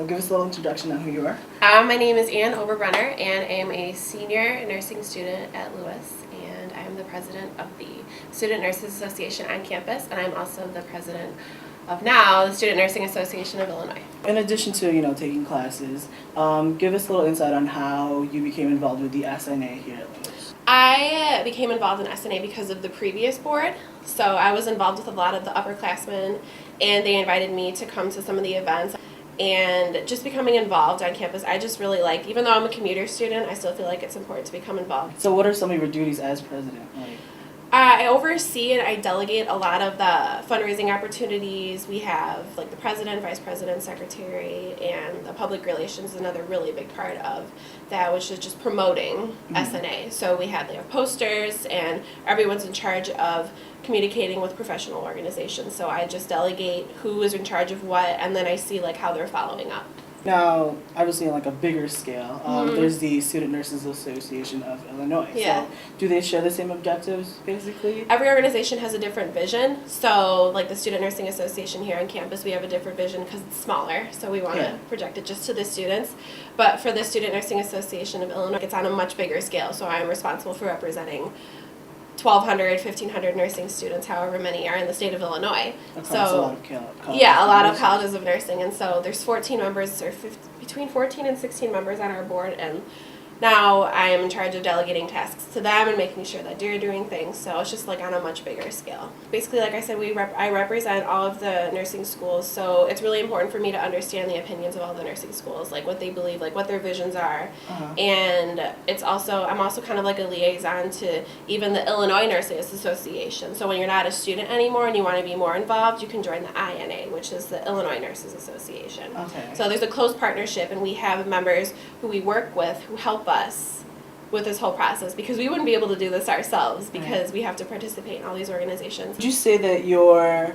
So give us a little introduction on who you are. My name is Oberbruner, and I am a senior nursing student at Lewis, and I am the president of the Student Nurses Association on campus, and I'm also the president of now the Student Nursing Association of Illinois. In addition to taking classes, give us a little insight on how you became involved with the SNAI here at Lewis. I became involved in SNAI because of the previous board. So I was involved with a lot of the upperclassmen, and they invited me to come to some of the events. And just becoming involved on campus, I just really like, even though I'm a commuter student, I still feel like it's important to become involved. So what are some of your duties as president? I oversee and I delegate a lot of the fundraising opportunities. We have like the president, vice president, secretary, and the public relations is another really big part of that, which is just promoting SNAI. So they have posters, and everyone's in charge of communicating with professional organizations. So I just delegate who is in charge of what, and then I see like how they're following up. Now, obviously on like a bigger scale, there's the Student Nurses Association of Illinois. Yeah. So do they share the same objectives, basically? Every organization has a different vision. So like the Student Nursing Association here on campus, we have a different vision because it's smaller. So we want to project it just to the students. But for the Student Nursing Association of Illinois, it's on a much bigger scale. So I'm responsible for representing 1,200, 1,500 nursing students, however many are in the state of Illinois. Across a lot of colleges. Yeah, a lot of colleges of nursing, and so there's 14 members, or between 14 and 16 members on our board, and now I am in charge of delegating tasks to them and making sure that they're doing things. So it's just like on a much bigger scale. Basically, like I said, I represent all of the nursing schools, so it's really important for me to understand the opinions of all the nursing schools, like what they believe, like what their visions are. And I'm also kind of like a liaison to even the Illinois Nurses Association. So when you're not a student anymore and you want to be more involved, you can join the INA, which is the Illinois Nurses Association. So there's a close partnership, and we have members who we work with who help us with this whole process, because we wouldn't be able to do this ourselves because we have to participate in all these organizations. Would you say that your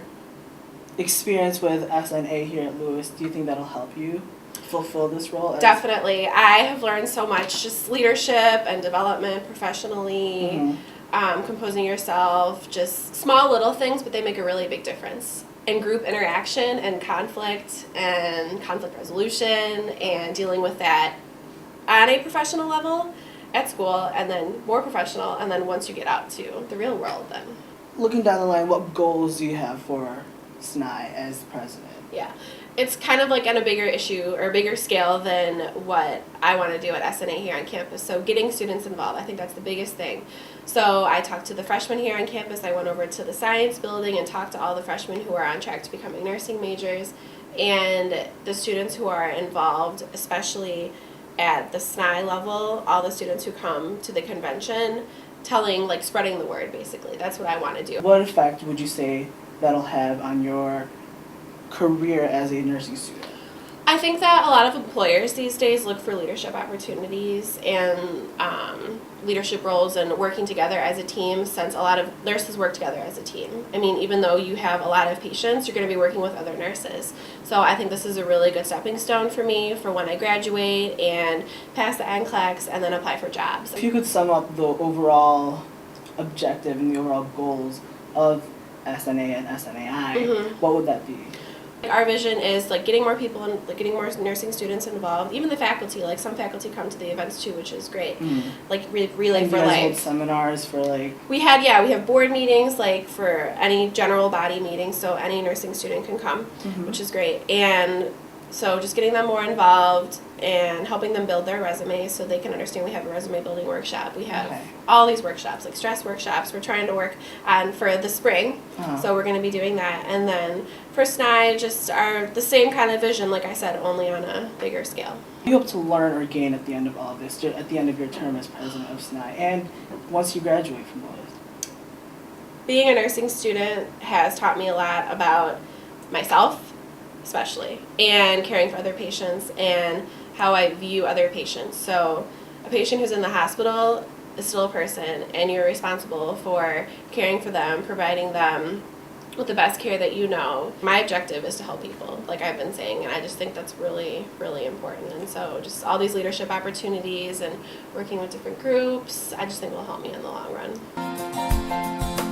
experience with SNAI here at Lewis, do you think that'll help you fulfill this role? Definitely. I have learned so much, just leadership and development professionally, composing yourself, just small little things, but they make a really big difference. And group interaction and conflict resolution and dealing with that on a professional level at school, and then more professional, and then once you get out to the real world then. Looking down the line, what goals do you have for SNAI as president? Yeah, it's kind of like on a bigger issue or a bigger scale than what I want to do at SNAI here on campus. So getting students involved, I think that's the biggest thing. So I talked to the freshmen here on campus. I went over to the science building and talked to all the freshmen who are on track to becoming nursing majors, and the students who are involved, especially at the SNAI level, all the students who come to the convention, spreading the word, basically. That's what I want to do. What effect would you say that'll have on your career as a nursing student? I think that a lot of employers these days look for leadership opportunities and leadership roles and working together as a team, since a lot of nurses work together as a team. I mean, even though you have a lot of patients, you're going to be working with other nurses. So I think this is a really good stepping stone for me for when I graduate and pass the NCLEX and then apply for jobs. If you could sum up the overall objective and the overall goals of SNAI and SNAI, what would that be? Our vision is getting more people and getting more nursing students involved. Even the faculty, some faculty come to the events too, which is great. Relay for Life. Hold seminars for We have board meetings for any general body meetings, so any nursing student can come, which is great. And so just getting them more involved and helping them build their resumes so they can understand. We have a resume building workshop. We have all these workshops, stress workshops we're trying to work on for the spring. So we're going to be doing that. And then for SNAI, just are the same kind of vision, like I said, only on a bigger scale. What do you hope to learn or gain at the end of all of this, at the end of your term as president of SNAI, and once you graduate from all this? Being a nursing student has taught me a lot about myself, especially, and caring for other patients and how I view other patients. So a patient who's in the hospital is still a person, and you're responsible for caring for them, providing them with the best care that you know. My objective is to help people, like I've been saying, and I just think that's really, really important. And so just all these leadership opportunities and working with different groups, I just think will help me in the long run.